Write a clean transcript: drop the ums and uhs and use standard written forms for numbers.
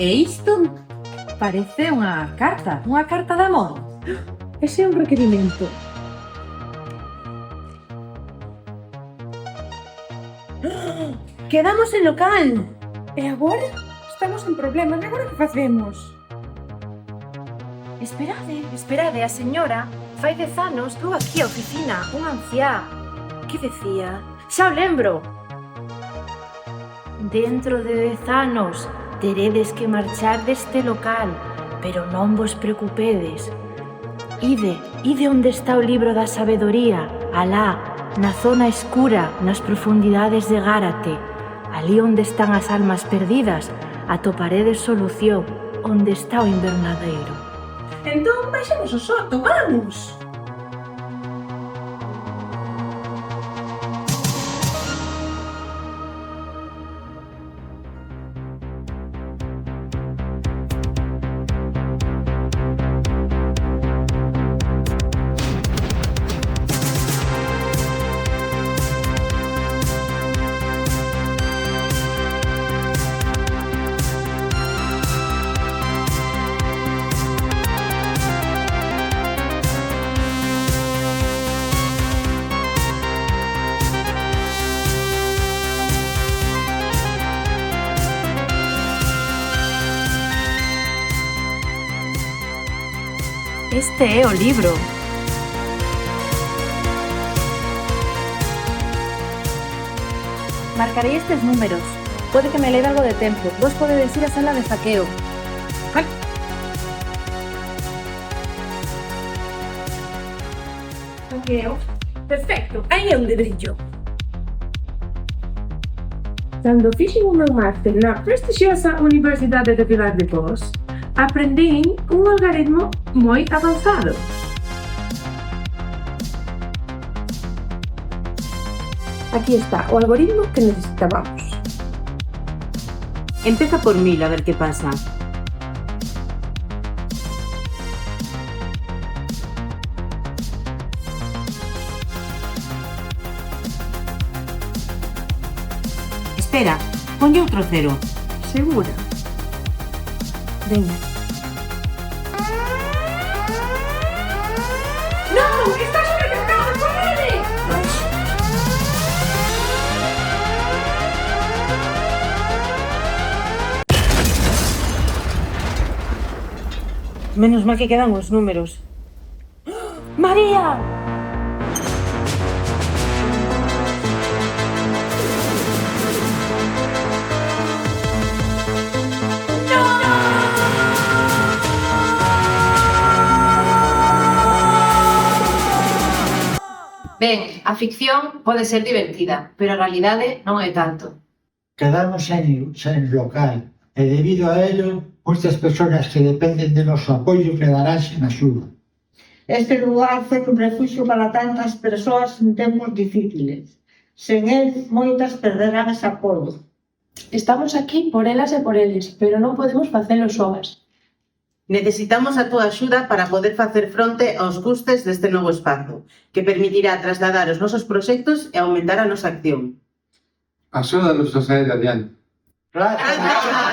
E isto parece unha carta de amor. Ese é un requerimento. Quedamos en local. E agora? Estamos en problemas. E agora que facemos? Esperade, a señora fai 10 anos veu aquí á oficina, unha anciá. Que decía? Xa o lembro! Dentro de 10 anos teredes que marchar deste local, pero non vos preocupedes. Ide onde está o libro da sabedoría, alá, na zona escura, nas profundidades de Gárate. Ali onde están as almas perdidas, atoparedes solución, onde está o invernadeiro. Entón, baixemos o soto, vamos! Este é o libro. Marcarei estes números. Pode que me leve algo de tempo. Vos podedes ir á sala de saqueo. Saqueo. Perfecto, aí é onde brillo. Cando fixen o meu máster na prestixiosa Universidade de Vilar de Cos, aprendín un algoritmo moi avanzado. Aquí está o algoritmo que necesitábamos. Empeza por 1000 a ver que pasa. Espera, ponlle outro cero. Segura? Veña. Non, está sobrecargado, correde! Menos mal que quedan os números. María! Ben, a ficción pode ser divertida, pero a realidade non é tanto. Quedamos sen local e debido a ello, moitas persoas que dependen de noso apoio quedarán sen axuda. Este lugar foi un refugio para tantas persoas en tempos difíciles. Sen el, moitas perderán ese apoio. Estamos aquí por elas e por eles, pero non podemos facelo soas. Necesitamos a túa axuda para poder facer fronte aos custes deste novo espazo, que permitirá trasladar os nosos proxectos e aumentar a nosa acción. Axúdanos a sair adiante. Gracias.